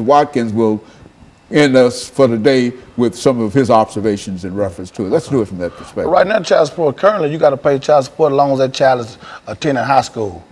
Watkins will end us for the day with some of his observations in reference to it. Let's do it from that perspective. Right now, child support, currently you got to pay child support as long as that child is attending high school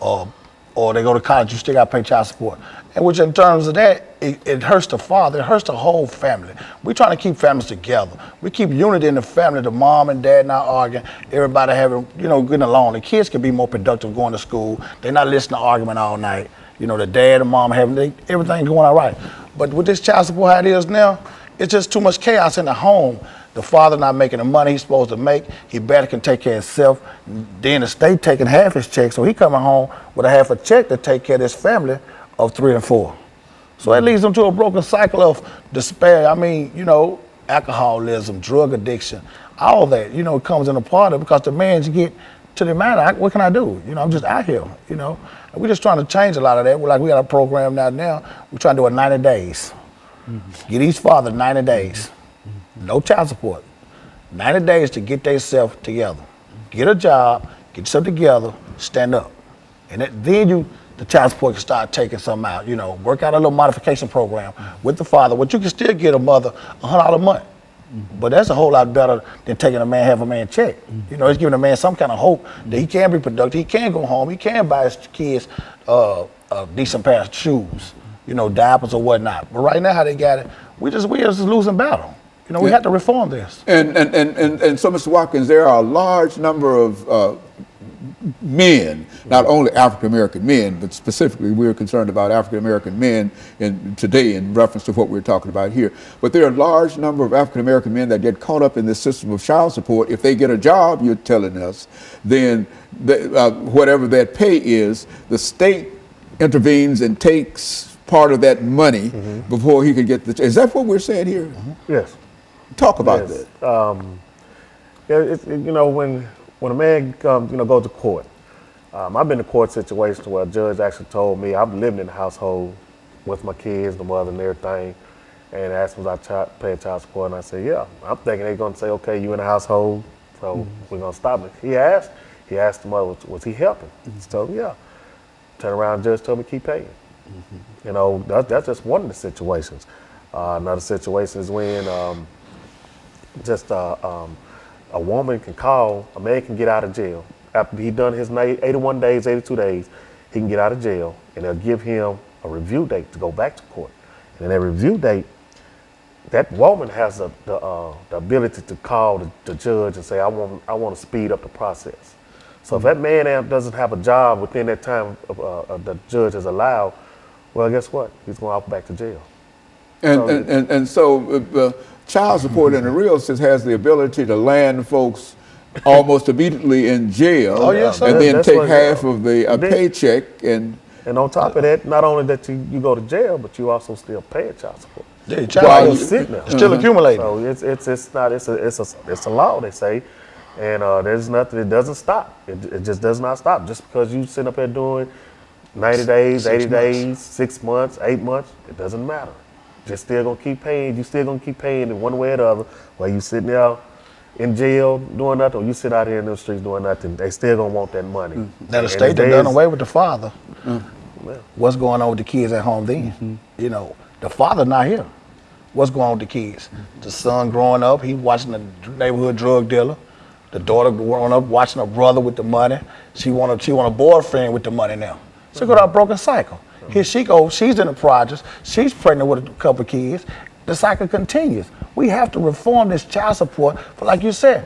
or they go to college, you still got to pay child support. And which in terms of that, it hurts the father, it hurts the whole family. We're trying to keep families together. We keep unity in the family, the mom and dad not arguing, everybody having, getting along. The kids can be more productive going to school. They're not listening to argument all night. The dad and mom having, everything going all right. But with this child support how it is now, it's just too much chaos in the home. The father not making the money he's supposed to make. He better can take care of himself. Then the state taking half his check, so he coming home with a half a check to take care of his family of 3 and 4. So that leads them to a broken cycle of despair. I mean, alcoholism, drug addiction, all that, comes in a part of it because the man get to the man, what can I do? I'm just out here, And we're just trying to change a lot of that. We got a program now. We're trying to do it 90 days. Get each father 90 days. No child support. 90 days to get themselves together. Get a job, get yourself together, stand up. And then the child support can start taking something out. Work out a little modification program with the father. But you can still get a mother $100 a month. But that's a whole lot better than taking a man half a man check. It's giving a man some kind of hope that he can be productive, he can go home, he can buy his kids a decent pair of shoes, diapers or whatnot. But right now how they got it, we just losing battle. We have to reform this. And so, Mr. Watkins, there are a large number of men, not only African-American men, but specifically we're concerned about African-American men today in reference to what we're talking about here. But there are a large number of African-American men that get caught up in this system of child support. If they get a job, you're telling us, then whatever that pay is, the state intervenes and takes part of that money before he can get the. Is that what we're saying here? Yes. Talk about that. When a man goes to court, I've been in court situations where a judge actually told me, I've lived in the household with my kids, the mother and everything, and asked me was I paying child support, and I said, yeah. I'm thinking they're going to say, okay, you in the household, so we're going to stop it. He asked the mother, was he helping? So yeah. Turn around, the judge told me keep paying. That's just one of the situations. Another situation is when a woman can call, a man can get out of jail. After he done his 81 days, 82 days, he can get out of jail, and they'll give him a review date to go back to court. And in that review date, that woman has the ability to call the judge and say, I want to speed up the process. So if that man doesn't have a job within that time the judge has allowed, well, guess what? He's going back to jail. So child support in the real sense has the ability to land folks almost immediately in jail, and then take half of the paycheck. And on top of that, not only that you go to jail, but you also still pay child support. Yeah, child still accumulating. So it's a law, they say, and there's nothing. It doesn't stop. It just does not stop. Just because you sit up there doing 90 days, 80 days, 6 months, 8 months, it doesn't matter. You're still gonna keep paying. You're still gonna keep paying in one way or the other. While you sitting there in jail doing nothing, or you sit out here in the streets doing nothing, they still gonna want that money. Now the state done away with the father. What's going on with the kids at home then? The father not here. What's going on with the kids? The son growing up, he watching the neighborhood drug dealer. The daughter growing up watching her brother with the money. She want a boyfriend with the money now. So go to a broken cycle. Here she goes, she's in the projects, she's pregnant with a couple of kids, the cycle continues. We have to reform this child support, but like you said,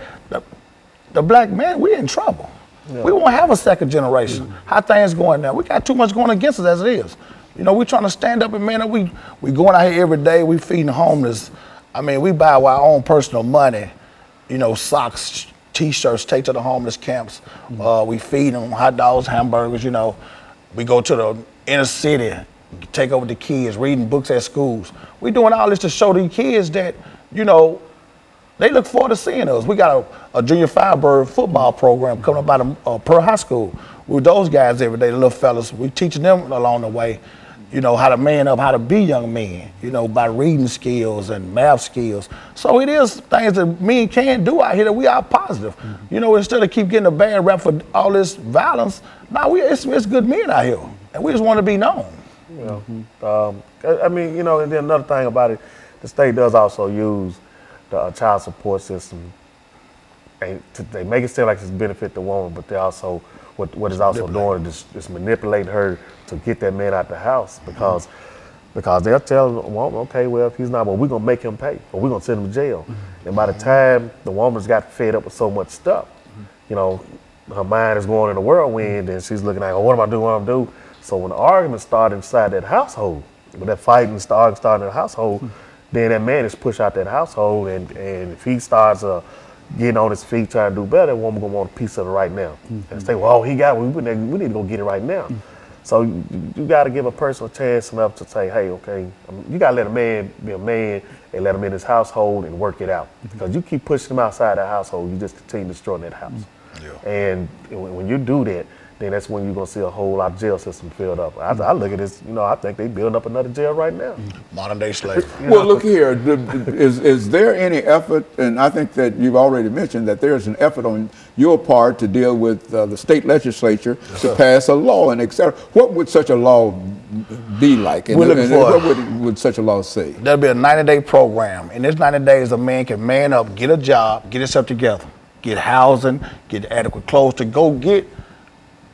the black man, we're in trouble. We won't have a second generation. How things going now? We got too much going against us as it is. We're trying to stand up and man up, we going out here every day, we feeding the homeless. I mean, we buy our own personal money, socks, t-shirts, take to the homeless camps. We feed them hot dogs, hamburgers, We go to the inner city, take over the kids, reading books at schools. We're doing all this to show the kids that, they look forward to seeing us. We got a junior Firebird football program coming up out of Pearl High School. We're with those guys every day, the little fellas. We teaching them along the way, how to man up, how to be young men, by reading skills and math skills. So it is things that men can do out here that we are positive. Instead of keep getting a bad rap for all this violence, it's good men out here. And we just want to be known. I mean, you know, and then another thing about it, the state does also use the child support system. They make it seem like it's benefit the woman, but they also, what is also doing is manipulating her to get that man out the house because they'll tell the woman, okay, well, if he's not, well, we're going to make him pay, or we're going to send him to jail. And by the time the woman's got fed up with so much stuff, you know, her mind is going in a whirlwind, and she's looking like, oh, what am I doing, what am I doing? So when the arguments start inside that household, when that fighting starting in the household, then that man is pushed out that household, and if he starts getting on his feet trying to do better, that woman gonna want a piece of it right now. And say, well, he got it, we need to go get it right now. So you got to give a person a chance enough to say, hey, okay, you got to let a man be a man and let him in his household and work it out. Because you keep pushing him outside the household, you just continue destroying that house. Yeah. And when you do that, then that's when you're going to see a whole lot of jail system filled up. I look at this, you know, I think they building up another jail right now. Modern day slavery. Well, look here, is there any effort, and I think that you've already mentioned that there's an effort on your part to deal with the state legislature to pass a law and et cetera. What would such a law be like? And, what would such a law say? There'll be a 90-day program. In this 90 days, a man can man up, get a job, get himself together, get housing, get adequate clothes to go get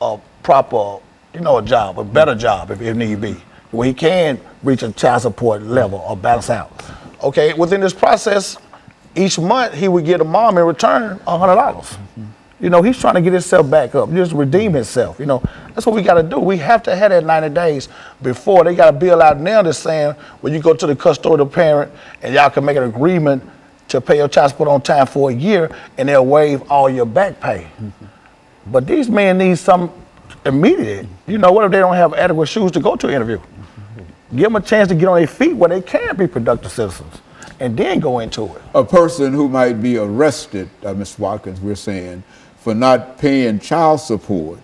a proper, you know, a job, a better job if need be, where he can reach a child support level or balance out. Okay, within this process, each month he would get a mom in return $100. You know, he's trying to get himself back up, just redeem himself. You know, that's what we got to do. We have to have that 90 days before. They got a bill out now that's saying when you go to the custodial parent and y'all can make an agreement to pay your child support on time for a year and they'll waive all your back pay. But these men need some immediate. You know, what if they don't have adequate shoes to go to an interview? Give them a chance to get on their feet where they can be productive citizens and then go into it. A person who might be arrested, Mr. Watkins, we're saying, for not paying child support,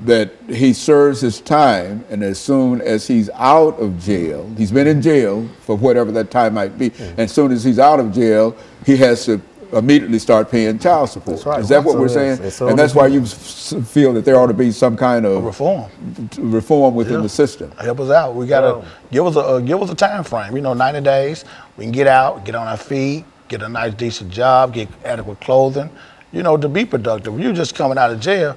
that he serves his time, and as soon as he's out of jail, he's been in jail for whatever that time might be, and as soon as he's out of jail, he has to immediately start paying child support. That's right. Is that what we're saying? And that's why you feel that there ought to be some kind of reform within the system. Help us out. We gotta give us a time frame. You know, 90 days. We can get out, get on our feet, get a nice decent job, get adequate clothing. You know, to be productive. You just coming out of jail,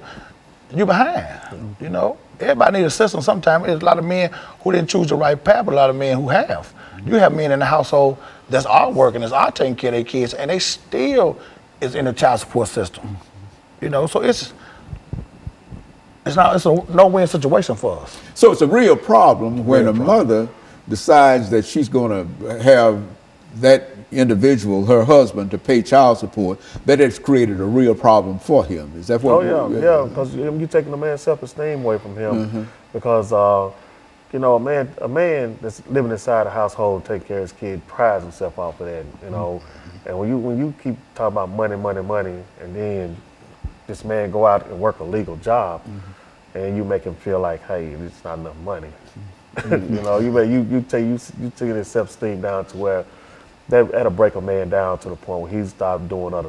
you behind. You know, everybody needs assistance. Sometimes there's a lot of men who didn't choose the right path, but a lot of men who have. You have men in the household that's all working, that's all taking care of their kids, and they still is in the child support system. You know, so it's a no-win situation for us. So it's a real problem when a mother decides that she's going to have that individual, her husband, to pay child support. That has created a real problem for him. Is that what? Oh yeah, because you're taking the man's self-esteem away from him, because. You know, a man that's living inside a household, taking care of his kid, prides himself off of that. You know, and when you keep talking about money, and then this man go out and work a legal job, and you make him feel like, hey, it's not enough money. You know, you take his self-esteem down to where that'll break a man down to the point where he stop doing other